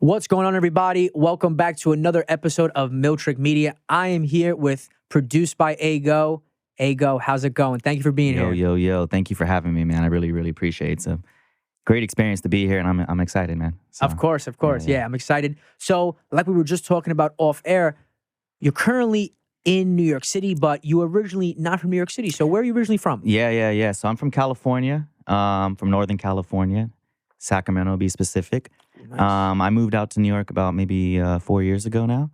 What's going on, everybody? Welcome back to another episode of Miltrick Media. I am here with Produced by Ago. Ago, how's it going? Thank you for being here. Yo. Thank you for having me, man. I really appreciate it. It's a great experience to be here, and I'm excited, man. So, Of course. yeah. Yeah, I'm excited. So, like we were just talking about off air, you're currently in New York City, but you were originally not from New York City. So, where are you originally from? Yeah. So I'm from California, from Northern California, Sacramento, to be specific. Nice. I moved out to New York about maybe 4 years ago now.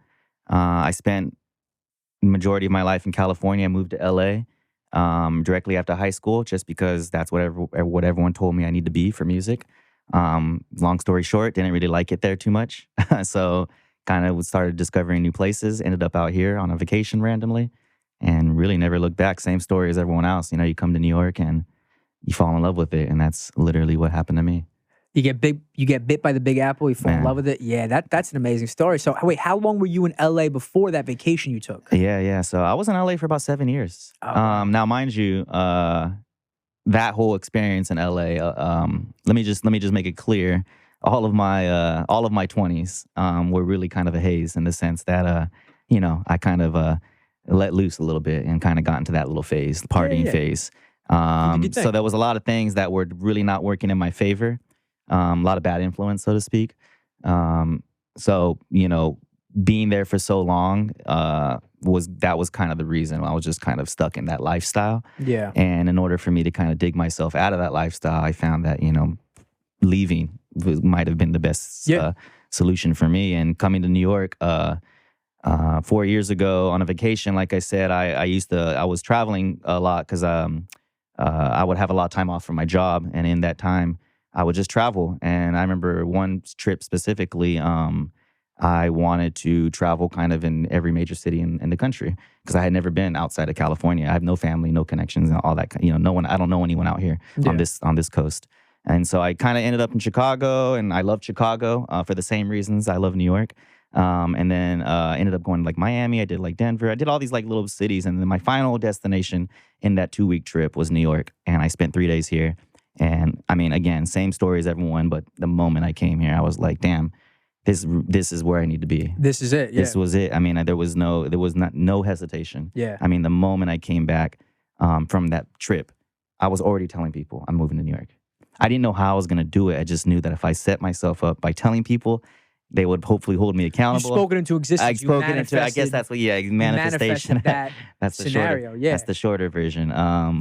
I spent the majority of my life in California. I moved to LA directly after high school, just because that's what everyone told me I need to be for music. Long story short, didn't really like it there too much. So kind of started discovering new places, ended up out here on a vacation randomly, and really never looked back. Same story as everyone else. You know, you come to New York and you fall in love with it, and that's literally what happened to me. You get bit by the Big Apple, you fall in Man. love with it. Yeah, that's an amazing story. So, wait, how long were you in LA before that vacation you took? Yeah. So I was in LA for about 7 years. Oh, wow. Now, mind you, that whole experience in LA. Let me just make it clear. All of my 20s were really kind of a haze in the sense that I kind of let loose a little bit and kind of got into that little phase, the partying phase. So there was a lot of things that were really not working in my favor. A lot of bad influence, so to speak. So being there for so long was kind of the reason. I was just kind of stuck in that lifestyle. Yeah. And in order for me to kind of dig myself out of that lifestyle, I found that leaving might have been the best solution for me. And coming to New York 4 years ago on a vacation, like I said, I was traveling a lot because I would have a lot of time off from my job, and in that time I would just travel. And I remember one trip specifically, I wanted to travel kind of in every major city in the country because I had never been outside of California. I have no family, no connections, and all that. No one. I don't know anyone out here on this coast. And so I kind of ended up in Chicago, and I loved Chicago for the same reasons I love New York. And then ended up going to like Miami. I did like Denver. I did all these like little cities, and then my final destination in that 2-week trip was New York. And I spent 3 days here. And I mean, again, same story as everyone, but the moment I came here, I was like, damn, this is where I need to be. This is it. Yeah. This was it. I mean, there was no hesitation. Yeah. I mean, the moment I came back from that trip, I was already telling people I'm moving to New York. I didn't know how I was going to do it. I just knew that if I set myself up by telling people, they would hopefully hold me accountable. You spoke it into existence. I spoke it into. I guess that's what. Yeah, manifestation. That that's the scenario. Shorter, yeah, that's the shorter version.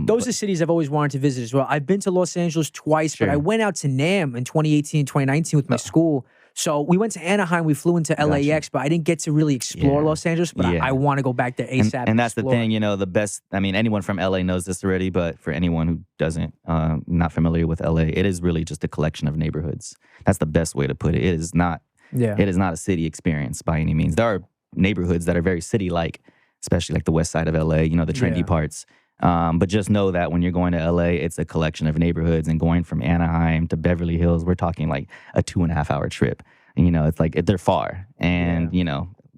Those are cities I've always wanted to visit as well. I've been to Los Angeles twice, but I went out to NAMM in 2018, 2019 with my school. So we went to Anaheim. We flew into LAX, but I didn't get to really explore Los Angeles. But I want to go back there ASAP. And that's the thing. The best. I mean, anyone from LA knows this already, but for anyone who doesn't, not familiar with LA, it is really just a collection of neighborhoods. That's the best way to put it. It is not. Yeah. It is not a city experience by any means. There are neighborhoods that are very city-like, especially like the west side of LA, the trendy parts. But just know that when you're going to LA, it's a collection of neighborhoods, and going from Anaheim to Beverly Hills, we're talking like a 2.5-hour trip. And, it's like they're far. And,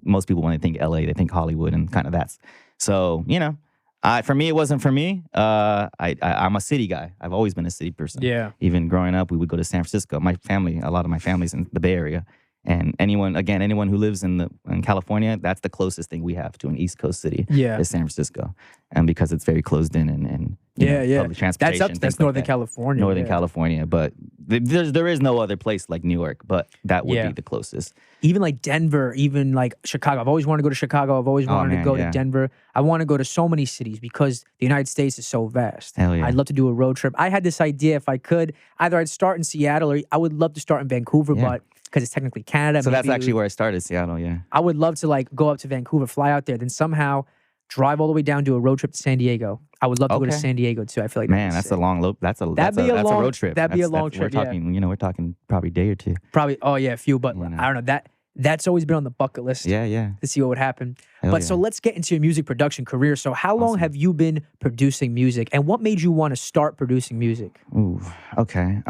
most people, when they think LA, they think Hollywood and kind of that's. So, for me, it wasn't for me. I'm a city guy. I've always been a city person. Yeah. Even growing up, we would go to San Francisco. A lot of my family's in the Bay Area. And anyone who lives in California, that's the closest thing we have to an East Coast city is San Francisco. And because it's very closed in and public transportation. That's Northern California. Northern California. But there is no other place like New York, but that would be the closest. Even like Denver, even like Chicago. I've always wanted to go to Chicago. I've always wanted to go to Denver. I want to go to so many cities because the United States is so vast. Hell yeah. I'd love to do a road trip. I had this idea, if I could, either I'd start in Seattle or I would love to start in Vancouver, but because it's technically Canada. So that's actually where I started, Seattle, yeah. I would love to like go up to Vancouver, fly out there, then somehow drive all the way down, do a road trip to San Diego. I would love to go to San Diego too. I feel like that's a long road. That's a road trip. That'd be a long trip. We're talking probably a day or two. Probably a few, but I don't know. That's always been on the bucket list. Yeah. To see what would happen. So let's get into your music production career. So how long have you been producing music, and what made you want to start producing music? Ooh, okay.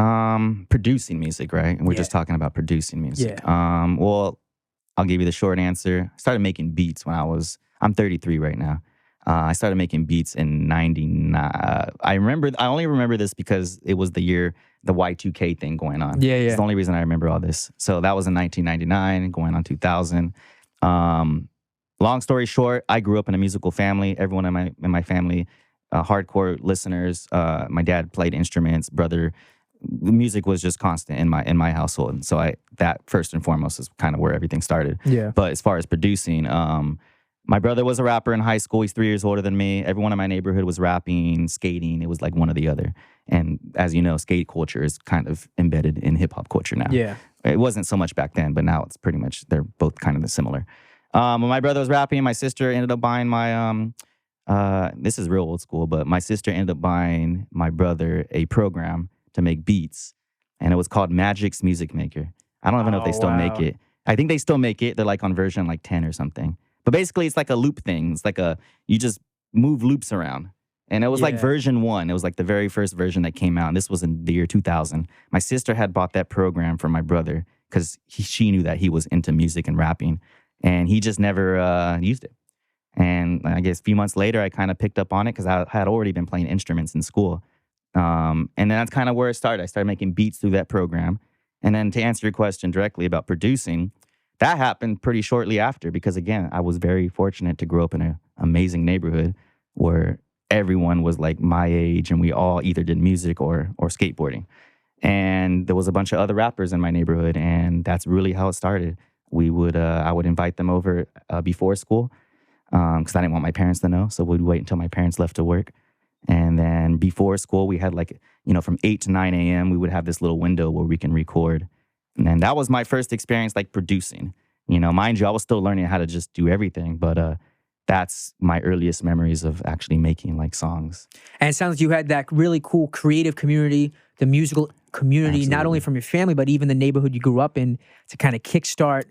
Producing music, right? We're just talking about producing music. Yeah. Well, I'll give you the short answer. I started making beats when I'm 33 right now. I started making beats in 99. I only remember this because it was the year the Y2K thing going on. Yeah, It's the only reason I remember all this. So that was in 1999, going on 2000. Long story short, I grew up in a musical family. Everyone in my family, hardcore listeners. My dad played instruments. Brother, the music was just constant in my household, and so that first and foremost is kind of where everything started. Yeah. But as far as producing, my brother was a rapper in high school. He's 3 years older than me. Everyone in my neighborhood was rapping, skating. It was like one or the other. And as you know, skate culture is kind of embedded in hip hop culture now. Yeah. It wasn't so much back then, but now it's pretty much, they're both kind of similar. When my brother was rapping, my sister ended up buying my, this is real old school, but my sister ended up buying my brother a program to make beats. And it was called Magic's Music Maker. I don't even know if they still make it. I think they still make it. They're like on version like 10 or something. But basically, it's like a loop thing. It's like you just move loops around. And it was like version 1. It was like the very first version that came out. And this was in the year 2000. My sister had bought that program for my brother because she knew that he was into music and rapping. And he just never used it. And I guess a few months later, I kind of picked up on it because I had already been playing instruments in school. And then that's kind of where it started. I started making beats through that program. And then to answer your question directly about producing, that happened pretty shortly after because, again, I was very fortunate to grow up in an amazing neighborhood where everyone was like my age and we all either did music or skateboarding. And there was a bunch of other rappers in my neighborhood, and that's really how it started. I would invite them over before school because I didn't want my parents to know. So we'd wait until my parents left to work. And then before school, we had from 8 to 9 a.m., we would have this little window where we can record. And that was my first experience like producing. Mind you, I was still learning how to just do everything, but that's my earliest memories of actually making like songs. And it sounds like you had that really cool creative community, the musical community, not only from your family, but even the neighborhood you grew up in to kind of kickstart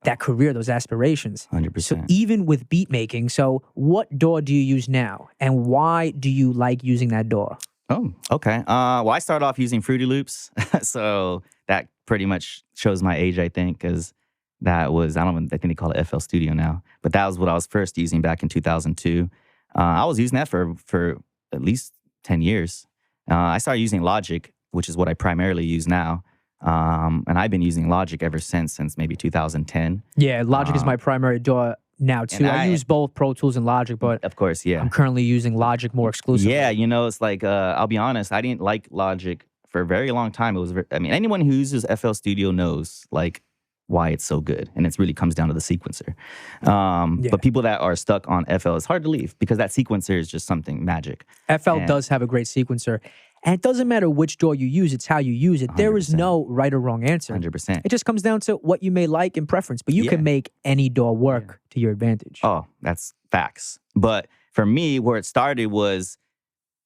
that career, those aspirations. 100%. So even with beat making, so what DAW do you use now? And why do you like using that DAW? Oh, okay. Well, I started off using Fruity Loops. So that pretty much shows my age, I think, because that was, I think they call it FL Studio now. But that was what I was first using back in 2002. I was using that for at least 10 years. I started using Logic, which is what I primarily use now. And I've been using Logic ever since maybe 2010. Yeah, Logic is my primary DAW now too. I use both Pro Tools and Logic, but of course, yeah. I'm currently using Logic more exclusively. Yeah, it's like, I'll be honest, I didn't like Logic for a very long time. Anyone who uses FL Studio knows like why it's so good. And it really comes down to the sequencer. But people that are stuck on FL, it's hard to leave because that sequencer is just something magic. FL does have a great sequencer. And it doesn't matter which DAW you use, it's how you use it. 100%. There is no right or wrong answer. 100%. It just comes down to what you may like and preference. But you can make any DAW work to your advantage. Oh, that's facts. But for me, where it started was,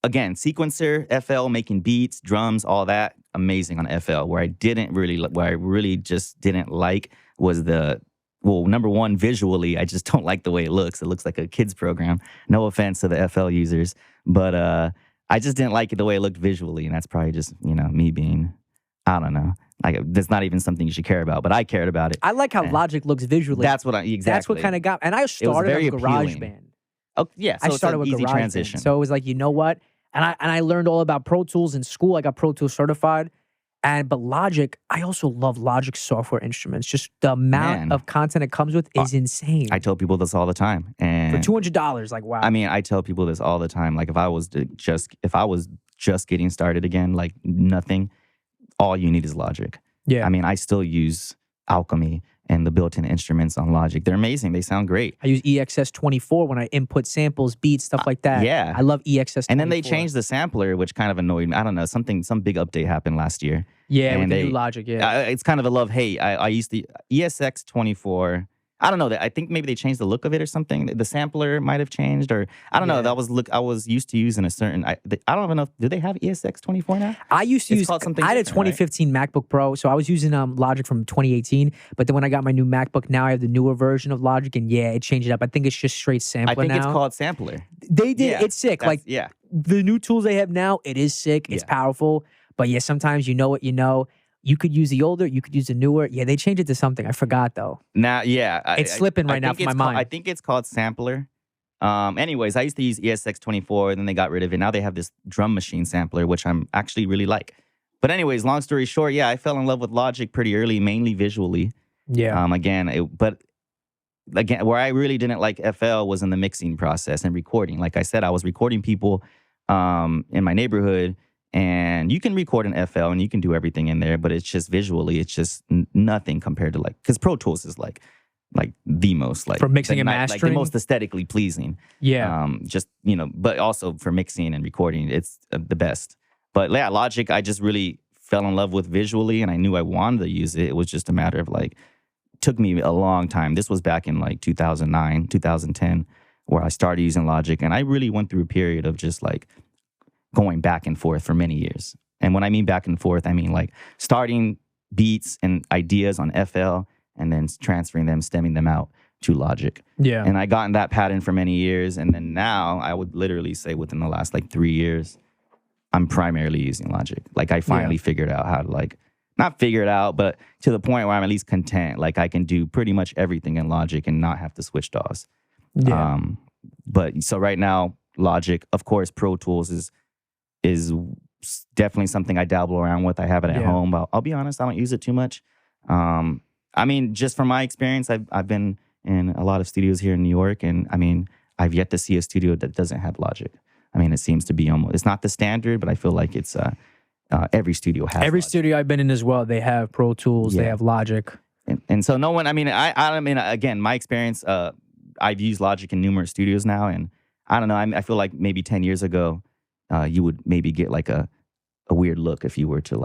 again, sequencer, FL, making beats, drums, all that, amazing on FL. Where I really just didn't like was number one, visually, I just don't like the way it looks. It looks like a kid's program. No offense to the FL users, but I just didn't like it the way it looked visually, and that's probably just, me being, I don't know. Like, that's not even something you should care about, but I cared about it. I like how Logic looks visually. That's what exactly. That's what kind of got, and I started with GarageBand. Oh, yeah, so I started with easy transition. So it was like, you know what? And I learned all about Pro Tools in school. I got Pro Tools certified. But Logic, I also love Logic software instruments. Just the amount of content it comes with is insane. I tell people this all the time. And for $200, like, wow. I tell people this all the time. Like, if I was just getting started again, like nothing, all you need is Logic. Yeah. I still use Alchemy and the built-in instruments on Logic. They're amazing. They sound great. I use EXS24 when I input samples, beats, stuff like that. Yeah. I love EXS24. And then they changed the sampler, which kind of annoyed me. I don't know, some big update happened last year. Yeah, with the new Logic, yeah. It's kind of a love-hate. I used the ESX24. I don't know. I think maybe they changed the look of it or something. The sampler might have changed, or I don't know. That was I was used to using a certain. I don't even know. Do they have ESX24 now? I used to use. I had a 2015 MacBook Pro, so I was using Logic from 2018. But then when I got my new MacBook, now I have the newer version of Logic, and it changed it up. I think it's just straight sampler now. I think it's called sampler. They did. Yeah, it's sick. Like the new tools they have now, it is sick. It's powerful. But sometimes you know what you know. You could use the older, you could use the newer. Yeah, they changed it to something. I forgot though. Now, it's slipping right now from my mind. I think it's called sampler. Anyways, I used to use ESX24, then they got rid of it. Now they have this drum machine sampler, which I'm actually really like. But anyways, long story short, yeah, I fell in love with Logic pretty early, mainly visually. Yeah. But again, where I really didn't like FL was in the mixing process and recording. Like I said, I was recording people in my neighborhood, and you can record in FL and you can do everything in there, but it's just visually, it's just nothing compared to because Pro Tools is like the most for mixing and mastering, like the most aesthetically pleasing. Yeah. But also for mixing and recording, it's the best. But yeah, Logic, I just really fell in love with visually, and I knew I wanted to use it. It was just a matter of took me a long time. This was back in 2009, 2010, where I started using Logic, and I really went through a period of just going back and forth for many years. And when I mean back and forth, I mean starting beats and ideas on FL and then transferring them, stemming them out to Logic. Yeah. And I got in that pattern for many years. And then now I would literally say within the last 3 years, I'm primarily using Logic. I finally figured out how to not figure it out, but to the point where I'm at least content. I can do pretty much everything in Logic and not have to switch DAWs. Yeah. But so right now, Logic, of course, Pro Tools is definitely something I dabble around with. I have it at home, but I'll be honest, I don't use it too much. I mean, just from my experience, I've been in a lot of studios here in New York, and I mean, I've yet to see a studio that doesn't have Logic. I mean, it seems to be it's not the standard, but I feel like it's every studio has every Logic. studio I've been in as well, they have Pro Tools, they have Logic. And so no one, I mean, again, my experience, I've used Logic in numerous studios now, and I don't know, I feel like maybe 10 years ago, you would maybe get a weird look if you were to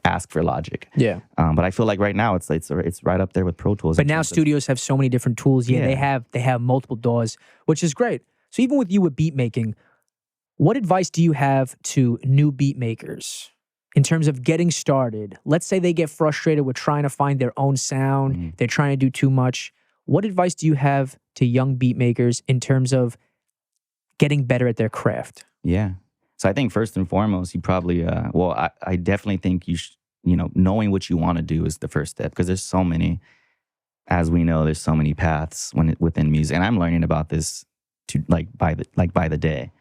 ask for Logic. Yeah. But I feel like right now it's right up there with Pro Tools. But now studios have so many different tools. Yeah, they have multiple DAWs, which is great. So even with you with beat making, what advice do you have to new beat makers in terms of getting started? Let's say they get frustrated with trying to find their own sound. Mm-hmm. They're trying to do too much. What advice do you have to young beat makers in terms of getting better at their craft? Yeah. So I think first and foremost, you probably, I definitely think knowing what you want to do is the first step, because there's so many, as we know, there's so many paths within music. And I'm learning about this by the day.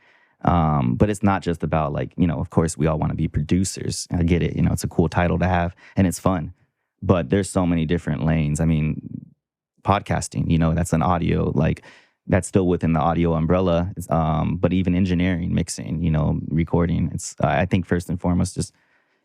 But it's not just about of course we all want to be producers. I get it. It's a cool title to have and it's fun, but there's so many different lanes. I mean, podcasting, that's an audio, that's still within the audio umbrella. But even engineering, mixing, recording, it's, I think first and foremost, just,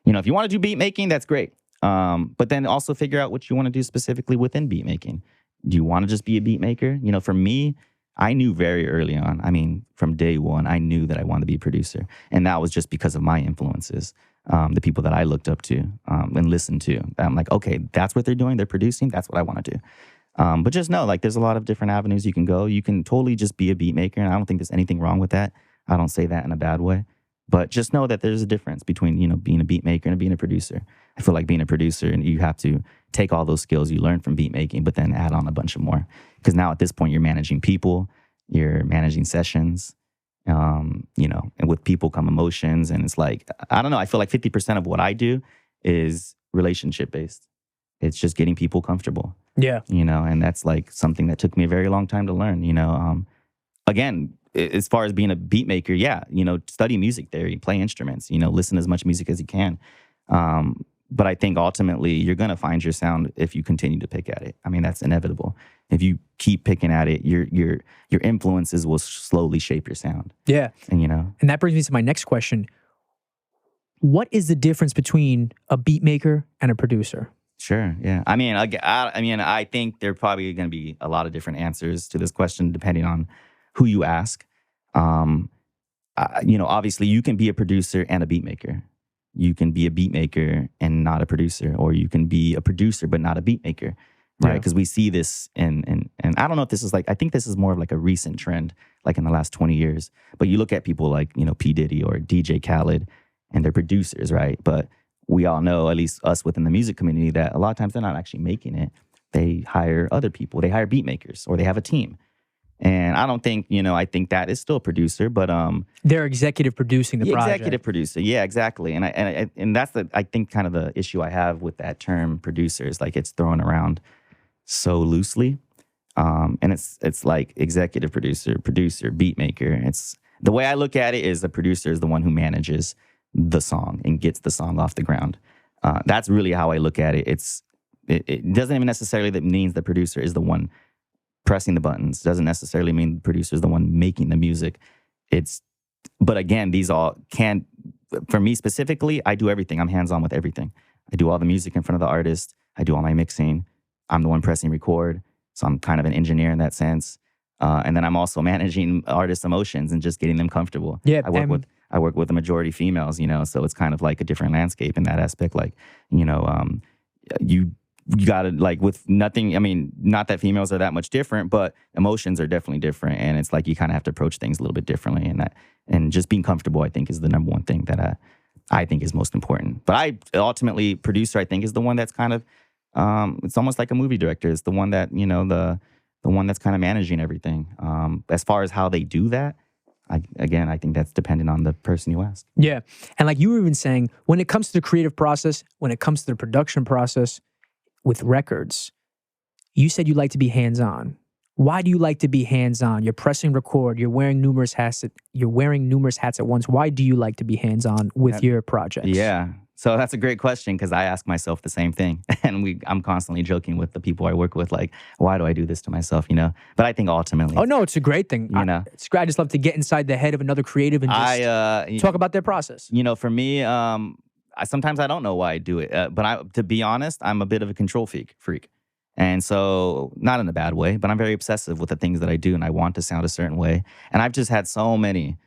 if you want to do beat making, that's great. But then also figure out what you want to do specifically within beat making. Do you want to just be a beat maker? For me, I knew very early on, I mean, from day one, I knew that I wanted to be a producer. And that was just because of my influences, the people that I looked up to and listened to. I'm like, okay, that's what they're doing. They're producing. That's what I want to do. But just know, there's a lot of different avenues you can go. You can totally just be a beat maker, and I don't think there's anything wrong with that. I don't say that in a bad way. But just know that there's a difference between, being a beat maker and being a producer. I feel like being a producer, and you have to take all those skills you learned from beat making, but then add on a bunch of more. Because now at this point, you're managing people, you're managing sessions, and with people come emotions. And it's I don't know, I feel like 50% of what I do is relationship-based. It's just getting people comfortable. Yeah. And that's something that took me a very long time to learn, Again, as far as being a beat maker, study music theory, play instruments, listen to as much music as you can. But I think ultimately you're going to find your sound if you continue to pick at it. I mean, that's inevitable. If you keep picking at it, your influences will slowly shape your sound. Yeah. And and that brings me to my next question. What is the difference between a beat maker and a producer? Sure. Yeah. I mean, I think there are probably going to be a lot of different answers to this question depending on who you ask. Obviously, you can be a producer and a beat maker. You can be a beat maker and not a producer, or you can be a producer but not a beat maker, right? Because we see this, and I don't know if this is I think this is more of a recent trend, in the last 20 years. But you look at people like P. Diddy or DJ Khaled, and they're producers, right? But we all know, at least us within the music community, that a lot of times they're not actually making it. They hire other people. They hire beat makers, or they have a team. And I don't think, I think that is still a producer, but they're executive producing the project. Executive producer, yeah, exactly. And that's I think kind of the issue I have with that term producer is it's thrown around so loosely. And it's like executive producer, beat maker. It's the way I look at it is the producer is the one who manages the song and gets the song off the ground. That's really how I look at it. It doesn't even necessarily that means the producer is the one pressing the buttons. Doesn't necessarily mean the producer is the one making the music. But again, these all can, for me specifically, I do everything. I'm hands-on with everything. I do all the music in front of the artist. I do all my mixing. I'm the one pressing record. So I'm kind of an engineer in that sense. And then I'm also managing artists' emotions and just getting them comfortable. Yeah, I work with the majority females, so it's kind of like a different landscape in that aspect. Like, you gotta, like, with nothing, I mean, not that females are that much different, but emotions are definitely different. And it's like you kind of have to approach things a little bit differently. And just being comfortable, I think, is the number one thing that I think is most important. But ultimately, producer, I think, is the one that's kind of, it's almost like a movie director. It's the one that, the one that's kind of managing everything. As far as how they do that, I think that's dependent on the person you ask. Yeah. And like you were even saying, when it comes to the creative process, when it comes to the production process with records, you said you like to be hands-on. Why do you like to be hands-on? You're pressing record, you're wearing numerous hats at once. Why do you like to be hands-on with your projects? Yeah. So that's a great question because I ask myself the same thing. And I'm constantly joking with the people I work with, like, why do I do this to myself, But I think ultimately... Oh, no, it's a great thing. It's great. I just love to get inside the head of another creative and just talk about their process. For me, sometimes I don't know why I do it. But to be honest, I'm a bit of a control freak. And so, not in a bad way, but I'm very obsessive with the things that I do, and I want to sound a certain way. And I've just had so many,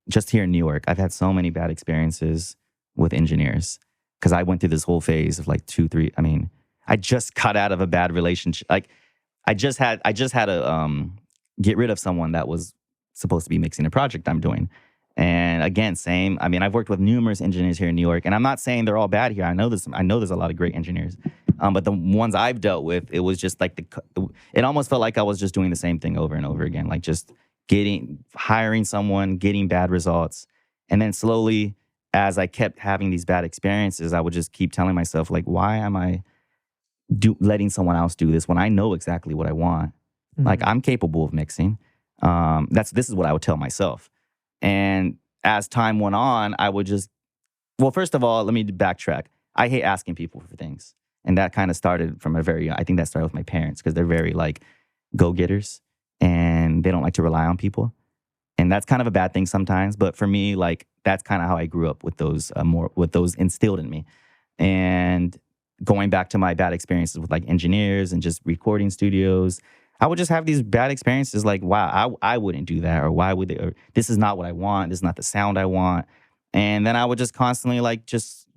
just here in New York, I've had so many bad experiences with engineers because I went through this whole phase of like 2-3. I just got out of a bad relationship. Like I just had to get rid of someone that was supposed to be mixing a project I'm doing. And again, same. I've worked with numerous engineers here in New York, and I'm not saying they're all bad here. I know there's a lot of great engineers, but the ones I've dealt with, it was just like it almost felt like I was just doing the same thing over and over again, like just hiring someone, getting bad results, and then slowly, as I kept having these bad experiences, I would just keep telling myself, like, why am I letting someone else do this when I know exactly what I want? Mm-hmm. Like, I'm capable of mixing. This is what I would tell myself. And as time went on, I would first of all, let me backtrack. I hate asking people for things. And that kind of started from I think that started with my parents because they're very, like, go-getters and they don't like to rely on people. And that's kind of a bad thing sometimes. But for me, like, that's kind of how I grew up with those instilled in me. And going back to my bad experiences with, like, engineers and just recording studios, I would just have these bad experiences like, wow, I wouldn't do that, or why would they, or this is not what I want, this is not the sound I want. And then I would just constantly, like, just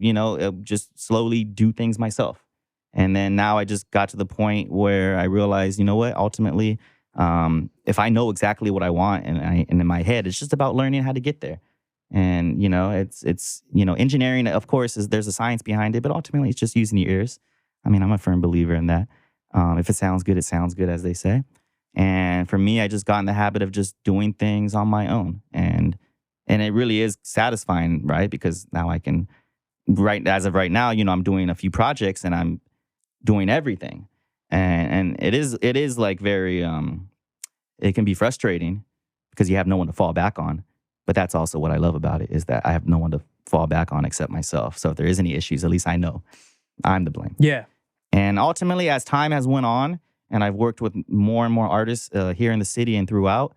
slowly do things myself. And then now I just got to the point where I realized, what, ultimately, if I know exactly what I want and in my head, it's just about learning how to get there. And, it's engineering, of course, there's a science behind it, but ultimately it's just using your ears. I'm a firm believer in that. If it sounds good, as they say. And for me, I just got in the habit of just doing things on my own. And it really is satisfying, right? Because now I can, as of right now, I'm doing a few projects and I'm doing everything. And it is like very, it can be frustrating because you have no one to fall back on. But that's also what I love about it, is that I have no one to fall back on except myself. So if there is any issues, at least I know I'm to blame. Yeah. And ultimately, as time has went on, and I've worked with more and more artists here in the city and throughout,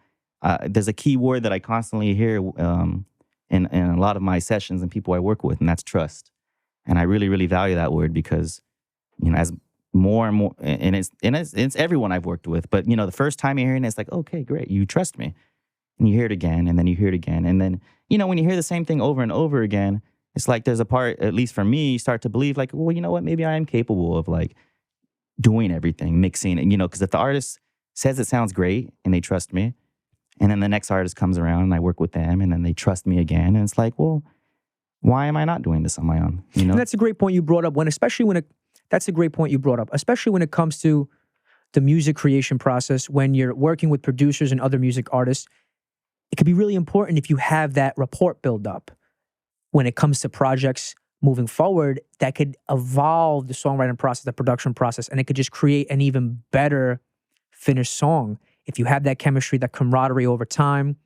there's a key word that I constantly hear in a lot of my sessions and people I work with, and that's trust. And I really, really value that word because, as more and more, and it's everyone I've worked with, but, the first time you're hearing it, it's like, okay, great, you trust me. And you hear it again, and then you hear it again. And then, when you hear the same thing over and over again, it's like there's a part, at least for me, you start to believe, like, well, you know what, maybe I am capable of, like, doing everything, mixing, and, because if the artist says it sounds great and they trust me, and then the next artist comes around and I work with them and then they trust me again, and it's like, well, why am I not doing this on my own? And that's a great point you brought up that's a great point you brought up, especially when it comes to the music creation process, when you're working with producers and other music artists. It could be really important if you have that rapport build up when it comes to projects moving forward that could evolve the songwriting process, the production process, and it could just create an even better finished song. If you have that chemistry, that camaraderie over time,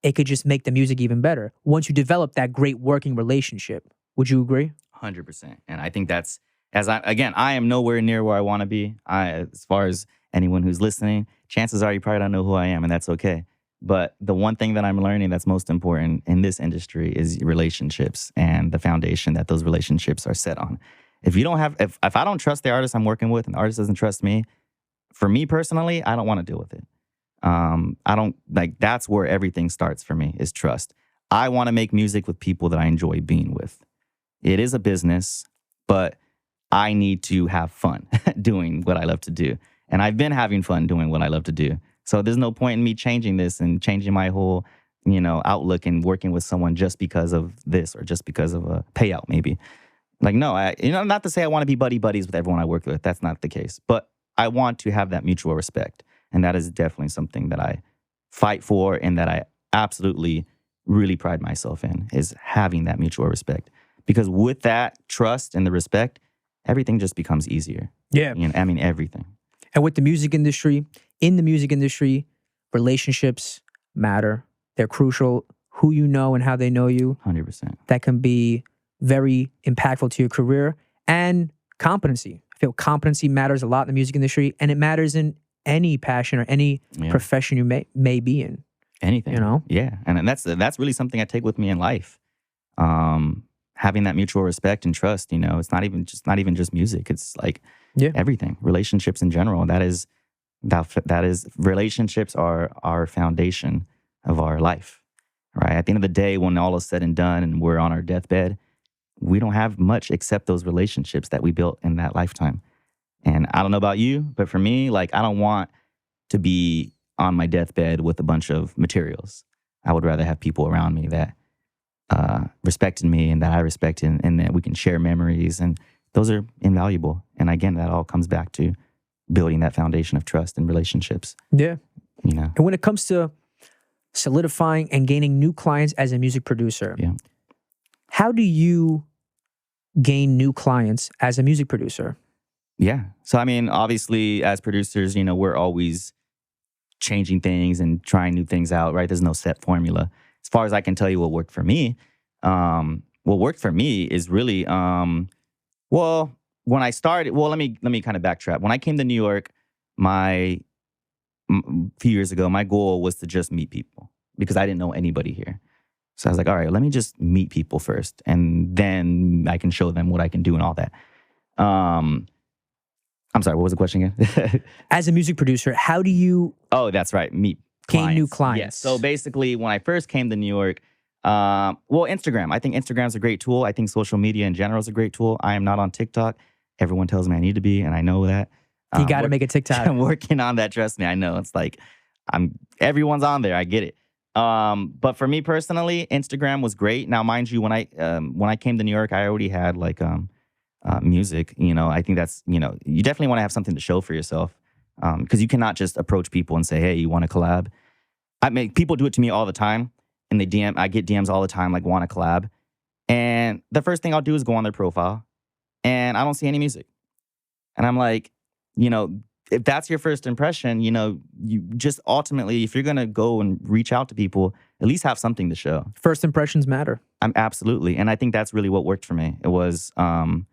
it could just make the music even better. Once you develop that great working relationship, would you agree? 100%. And I think that's, I am nowhere near where I want to be. As far as anyone who's listening, chances are you probably don't know who I am, and that's okay. But the one thing that I'm learning that's most important in this industry is relationships and the foundation that those relationships are set on. If you don't have, if I don't trust the artist I'm working with and the artist doesn't trust me, for me personally, I don't want to deal with it. I don't like, that's where everything starts for me is trust. I want to make music with people that I enjoy being with. It is a business, but I need to have fun doing what I love to do. And I've been having fun doing what I love to do. So there's no point in me changing this and changing my whole, outlook and working with someone just because of this or just because of a payout, maybe. Like, no, not to say I want to be buddies with everyone I work with. That's not the case. But I want to have that mutual respect. And that is definitely something that I fight for and that I absolutely really pride myself in, is having that mutual respect. Because with that trust and the respect, everything just becomes easier. Yeah. Everything. And with the music industry, in the music industry, relationships matter. They're crucial. Who you know and how they know you. 100%. That can be very impactful to your career. And competency. I feel competency matters a lot in the music industry, and it matters in any passion or any profession you may be in. Anything. Yeah. And that's really something I take with me in life. Having that mutual respect and trust, it's not even just music. It's like everything, relationships in general. That is relationships are our foundation of our life, right? At the end of the day, when all is said and done and we're on our deathbed, we don't have much except those relationships that we built in that lifetime. And I don't know about you, but for me, like, I don't want to be on my deathbed with a bunch of materials. I would rather have people around me that respected me and that I respected, and that we can share memories, and those are invaluable. And again, that all comes back to building that foundation of trust and relationships. Yeah. And when it comes to solidifying and gaining new clients as a music producer, how do you gain new clients as a music producer? Yeah. So, obviously, as producers, we're always changing things and trying new things out, right? There's no set formula. As far as I can tell you what worked for me, is really, when I started, let me kind of backtrack. When I came to New York, a few years ago, my goal was to just meet people because I didn't know anybody here. So I was like, all right, let me just meet people first, and then I can show them what I can do and all that. I'm sorry, what was the question again? As a music producer, how do you... Oh, that's right, gain new clients? Yes. So basically, when I first came to New York, Instagram. I think Instagram's a great tool. I think social media in general is a great tool. I am not on TikTok. Everyone tells me I need to be, and I know that. You got to make a TikTok. I'm working on that. Trust me, I know. It's like everyone's on there. I get it. But for me personally, Instagram was great. Now, mind you, when I came to New York, I already had music. I think that's, you definitely want to have something to show for yourself, because you cannot just approach people and say, hey, you want to collab? People do it to me all the time, and I get DMs all the time, like, want to collab. And the first thing I'll do is go on their profile, and I don't see any music. And I'm like, if that's your first impression, you just ultimately, if you're going to go and reach out to people, at least have something to show. First impressions matter. Absolutely. And I think that's really what worked for me. It was going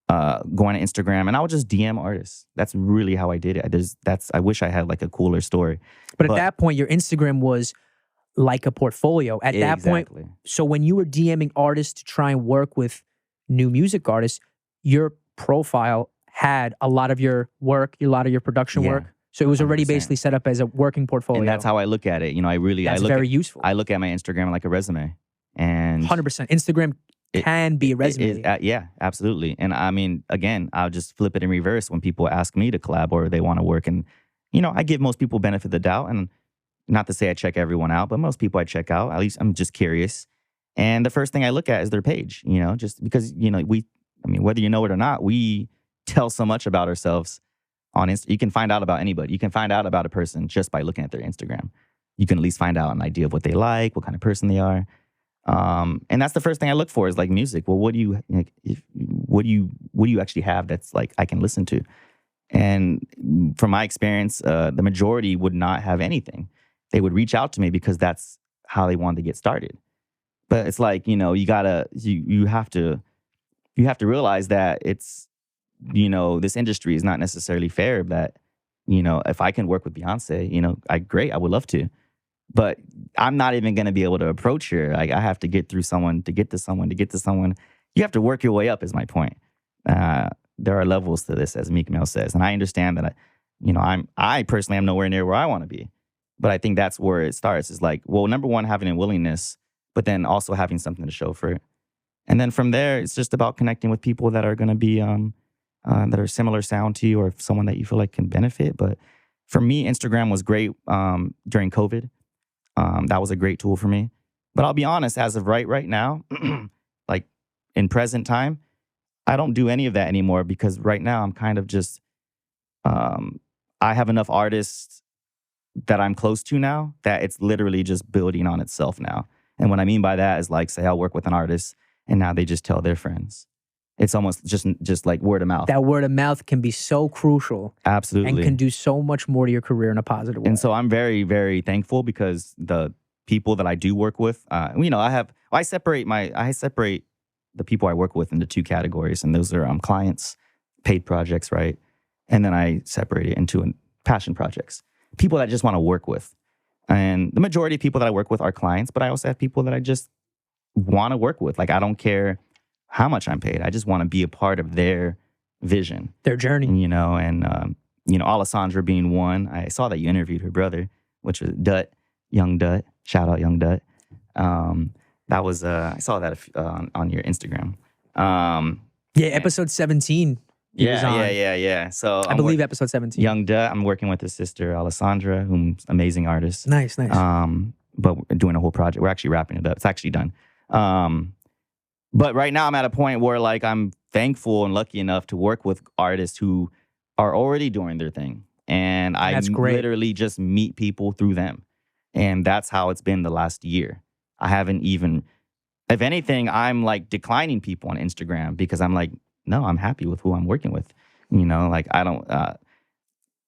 to Instagram, and I would just DM artists. That's really how I did it. I wish I had like a cooler story. But at that point, your Instagram was like a portfolio. At that point, so when you were DMing artists to try and work with new music artists, your profile had a lot of your work, a lot of your production work. So it was already 100%. Basically set up as a working portfolio. And that's how I look at it. That's very useful. I look at my Instagram like a resume. And 100%. Instagram can be a resume. Yeah, absolutely. And again, I'll just flip it in reverse when people ask me to collab or they want to work. And, I give most people benefit of the doubt. And not to say I check everyone out, but most people I check out. At least I'm just curious. And the first thing I look at is their page, just because, whether you know it or not, we tell so much about ourselves on Instagram. You can find out about anybody. You can find out about a person just by looking at their Instagram. You can at least find out an idea of what they like, what kind of person they are. And that's the first thing I look for is like music. Well, what do you actually have that's like I can listen to? And from my experience, the majority would not have anything. They would reach out to me because that's how they wanted to get started. But it's like, you know, you have to realize that it's, you know, this industry is not necessarily fair. That, you know, if I can work with Beyonce, you know, I would love to. But I'm not even going to be able to approach her. Like, I have to get through someone to get to someone to get to someone. You have to work your way up, is my point. There are levels to this, as Meek Mill says. And I understand that, I personally am nowhere near where I want to be. But I think that's where it starts. Is like, well, number one, having a willingness, but then also having something to show for it. And then from there, it's just about connecting with people that are going to be, that are similar sound to you, or someone that you feel like can benefit. But for me, Instagram was great during COVID. That was a great tool for me. But I'll be honest, as of right now, like in present time, I don't do any of that anymore, because right now I'm kind of just, I have enough artists that I'm close to now that it's literally just building on itself now. And what I mean by that is, like, say I'll work with an artist and now they just tell their friends. It's almost just like word of mouth. That word of mouth can be so crucial. Absolutely. And can do so much more to your career in a positive way. And so I'm very, very thankful, because the people that I do work with, I separate the people I work with into two categories. And those are clients, paid projects, right? And then I separate it into passion projects. People that I just want to work with. And the majority of people that I work with are clients, but I also have people that I just want to work with. Like, I don't care how much I'm paid. I just want to be a part of their vision. Their journey. Alessandra being one. I saw that you interviewed her brother, which was Young Dut. Shout out Young Dut. That was, I saw that on your Instagram. Episode 17. Yeah. So I believe episode 17. Young Dut. I'm working with his sister, Alessandra, who's an amazing artist. Nice. But we're doing a whole project. We're actually wrapping it up. It's actually done. But right now I'm at a point where, like, I'm thankful and lucky enough to work with artists who are already doing their thing. And I literally just meet people through them. And that's how it's been the last year. I haven't even, if anything, I'm like declining people on Instagram, because I'm like, no, I'm happy with who I'm working with. You know, like, I don't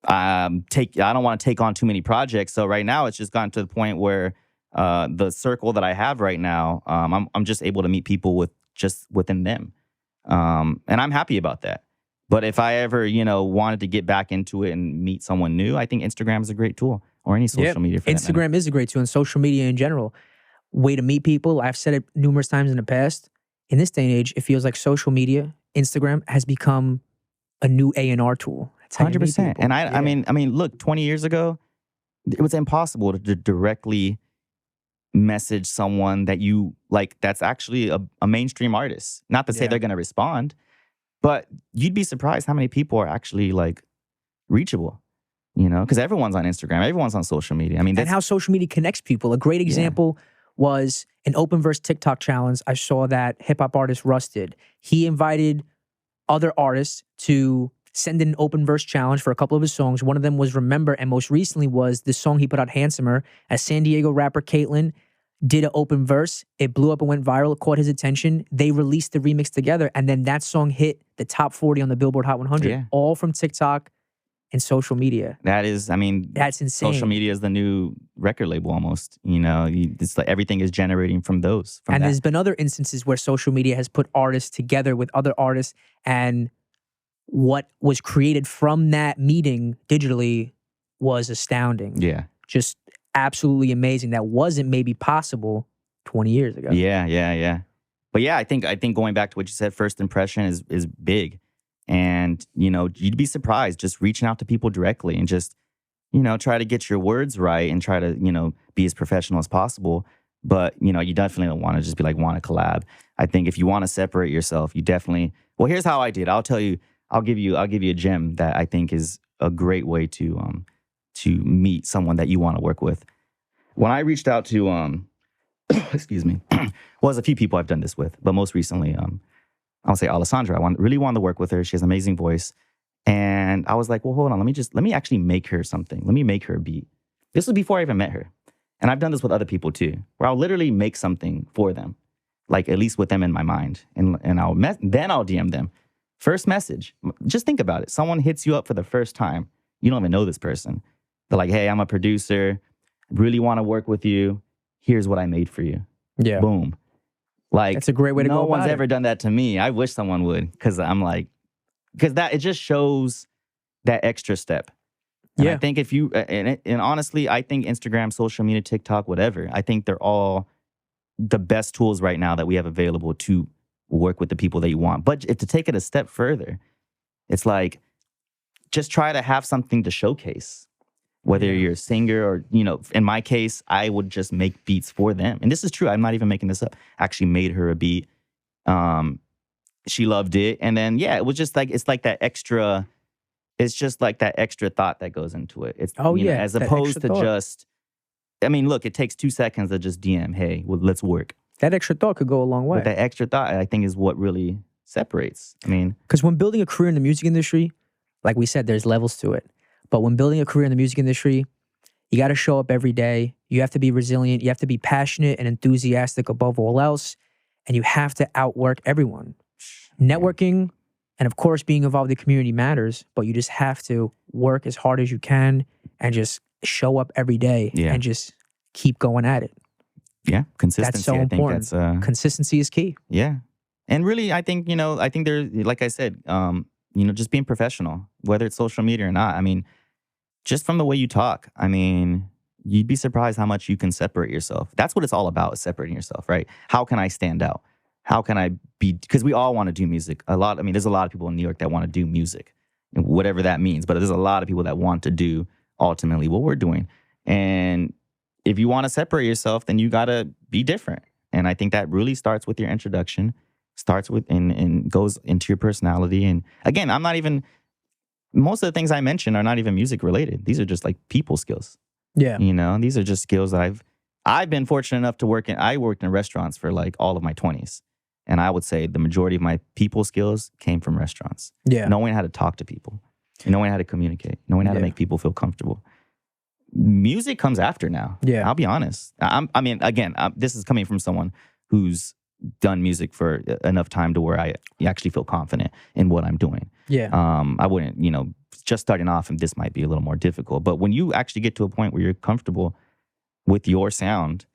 want to take on too many projects. So right now it's just gotten to the point where the circle that I have right now, I'm just able to meet people within them. And I'm happy about that. But if I ever, wanted to get back into it and meet someone new, I think Instagram is a great tool, or any social media for that matter. Instagram is a great tool, and social media in general. Way to meet people. I've said it numerous times in the past. In this day and age, it feels like social media, Instagram, has become a new A&R tool. 100%. And I mean, look, 20 years ago, it was impossible to directly message someone that you like, that's actually a mainstream artist. Not to say they're going to respond, but you'd be surprised how many people are actually like reachable, because everyone's on Instagram, everyone's on social media. I mean, and how social media connects people. A great example was an open verse TikTok challenge. I saw that hip hop artist Russ did. He invited other artists to send in an open verse challenge for a couple of his songs. One of them was Remember, and most recently was the song he put out, Handsomer, as San Diego rapper Caitlyn did an open verse. It blew up and went viral. It caught his attention. They released the remix together, and then that song hit the top 40 on the Billboard Hot 100, all from TikTok and social media. That's insane. Social media is the new record label almost. It's like everything is generating from those. There's been other instances where social media has put artists together with other artists, and what was created from that meeting digitally was astounding. Yeah. Just absolutely amazing. That wasn't maybe possible 20 years ago. Yeah. But yeah, I think going back to what you said, first impression is big. And, you'd be surprised just reaching out to people directly and just, try to get your words right and try to, be as professional as possible. But, you definitely don't want to just be like, want to collab. I think if you want to separate yourself, you definitely, well, here's how I did. I'll tell you, I'll give you a gem that I think is a great way to meet someone that you want to work with. When I reached out to, excuse me, well, there's a few people I've done this with, but most recently, I'll say Alessandra. I really wanted to work with her. She has an amazing voice. And I was like, well, hold on. Let me actually make her something. Let me make her a beat. This was before I even met her. And I've done this with other people too, where I'll literally make something for them, like at least with them in my mind. And then I'll DM them. First message. Just think about it. Someone hits you up for the first time. You don't even know this person. They're like, hey, I'm a producer. Really want to work with you. Here's what I made for you. Yeah. Boom. Like, that's a great way to go about it. No one's ever done that to me. I wish someone would, because I'm like, it just shows that extra step. And I think if you, and honestly, I think Instagram, social media, TikTok, whatever, I think they're all the best tools right now that we have available to work with the people that you want. But if to take it a step further, it's like, just try to have something to showcase. Whether you're a singer or, in my case, I would just make beats for them. And this is true. I'm not even making this up. I actually made her a beat. She loved it. And then, it was just like, it's like that extra, it's just like that extra thought that goes into it. It's, as opposed to just, look, it takes 2 seconds to just DM, hey, well, let's work. That extra thought could go a long way. But that extra thought, I think, is what really separates. Because when building a career in the music industry, like we said, there's levels to it. But when building a career in the music industry, you got to show up every day. You have to be resilient. You have to be passionate and enthusiastic above all else. And you have to outwork everyone. Networking and, of course, being involved in the community matters. But you just have to work as hard as you can and just show up every day and just keep going at it. Yeah, consistency. That's so important. Consistency is key. Yeah. And really, I think, there's, like I said, just being professional, whether it's social media or not. Just from the way you talk, you'd be surprised how much you can separate yourself. That's what it's all about, is separating yourself, right? How can I stand out? How can I be, because we all want to do music. There's a lot of people in New York that want to do music, whatever that means. But there's a lot of people that want to do ultimately what we're doing. And if you want to separate yourself, then you got to be different. And I think that really starts with your introduction, starts with and goes into your personality. And again, most of the things I mentioned are not even music related. These are just like people skills. Yeah. These are just skills that I've been fortunate enough to work in. I worked in restaurants for like all of my 20s. And I would say the majority of my people skills came from restaurants. Yeah. Knowing how to talk to people, knowing how to communicate, knowing how to make people feel comfortable. Music comes after now. Yeah. I'll be honest. This is coming from someone who's done music for enough time to where I actually feel confident in what I'm doing. Yeah. I wouldn't, just starting off, and this might be a little more difficult. But when you actually get to a point where you're comfortable with your sound,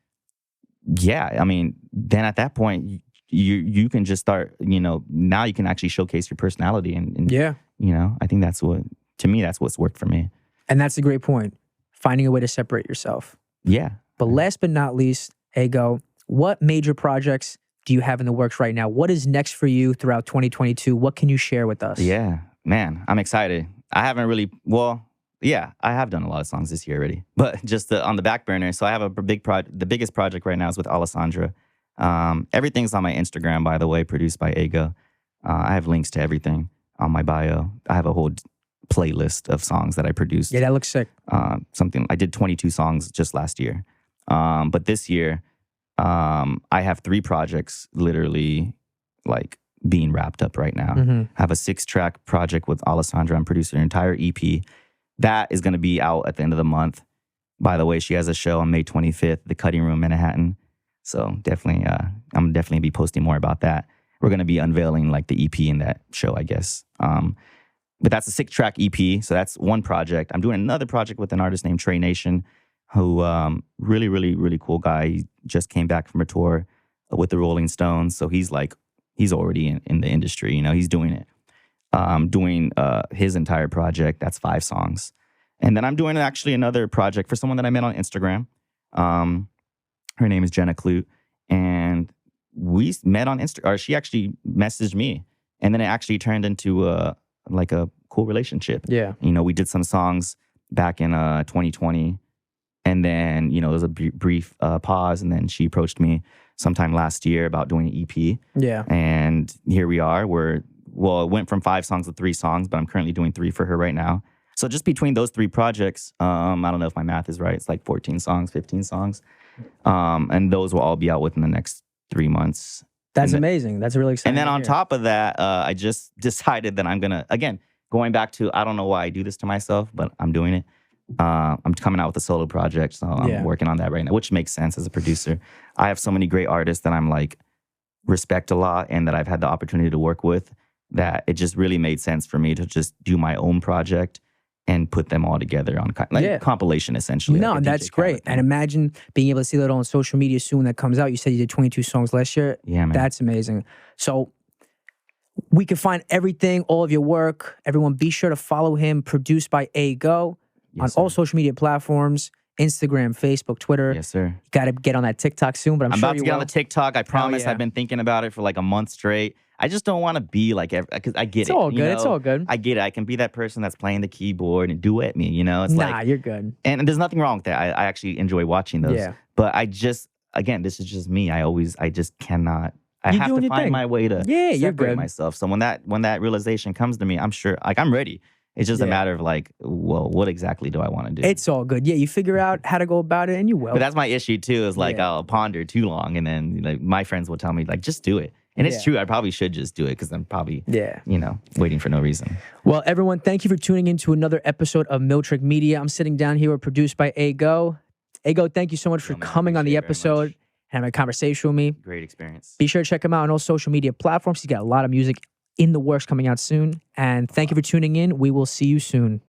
then at that point, you can just start, now you can actually showcase your personality. And I think that's what's worked for me. And that's a great point. Finding a way to separate yourself. Yeah. But last but not least, Ego, what major projects do you have in the works right now? What is next for you throughout 2022? What can you share with us? Yeah, man, I'm excited. I haven't really, I have done a lot of songs this year already, but just on the back burner. So I have a big project. The biggest project right now is with Alessandra. Everything's on my Instagram, by the way, produced by Ego. I have links to everything on my bio. I have a whole playlist of songs that I produced. Yeah, that looks sick. I did 22 songs just last year. But this year, I have 3 projects literally like being wrapped up right now. Mm-hmm. I have a 6-track project with Alessandra. I'm producing an entire EP. That is going to be out at the end of the month. By the way, she has a show on May 25th, The Cutting Room, Manhattan. So definitely, I'm definitely be posting more about that. We're going to be unveiling like the EP in that show, I guess. But that's a 6-track EP. So that's one project. I'm doing another project with an artist named Trey Nation, who really, really, really cool guy. He just came back from a tour with the Rolling Stones. So he's already in the industry. He's doing it. Doing his entire project. That's 5 songs. And then I'm doing actually another project for someone that I met on Instagram. Her name is Jenna Clute. And we met on Instagram. Or she actually messaged me. And then it actually turned into a cool relationship. Yeah. We did some songs back in 2020. And then, there was a brief pause. And then she approached me sometime last year about doing an EP. Yeah. And here we are. It went from 5 songs to 3 songs, but I'm currently doing 3 for her right now. So just between those 3 projects, I don't know if my math is right. It's like 14 songs, 15 songs. And those will all be out within the next 3 months. That's amazing. That's really exciting. And then on top of that, I just decided that I'm going to, again, going back to, I don't know why I do this to myself, but I'm doing it. I'm coming out with a solo project, so I'm working on that right now, which makes sense as a producer. I have so many great artists that I'm like respect a lot and that I've had the opportunity to work with. that it just really made sense for me to just do my own project and put them all together on compilation, essentially. No, like that's great. And imagine being able to see that on social media soon that comes out. You said you did 22 songs last year. Yeah, man. That's amazing. So we can find everything, all of your work. Everyone, be sure to follow him. Produced by A-Go on all social media platforms. Instagram, Facebook, Twitter. Yes, sir. You got to get on that TikTok soon, but I'm sure about to get on the TikTok. I promise. I've been thinking about it for like a month straight. I just don't want to be like, because I get it's all good. It's all good. I get it. I can be that person that's playing the keyboard and duet me, It's you're good. And there's nothing wrong with that. I actually enjoy watching those. Yeah. But again, this is just me. I just cannot. I have to find my way to separate myself. So when that realization comes to me, I'm sure, like, I'm ready. It's just a matter of like, well, what exactly do I want to do? It's all good. Yeah, you figure out how to go about it and you will. But that's my issue too, is like I'll ponder too long and then my friends will tell me like, just do it. And it's true, I probably should just do it because I'm probably, waiting for no reason. Well, everyone, thank you for tuning in to another episode of Miltrick Media. I'm sitting down here with Produced by A-Go. A-Go, thank you so much for coming on the episode and having a conversation with me. Great experience. Be sure to check him out on all social media platforms. He's got a lot of music in the works coming out soon. And thank you for tuning in. We will see you soon.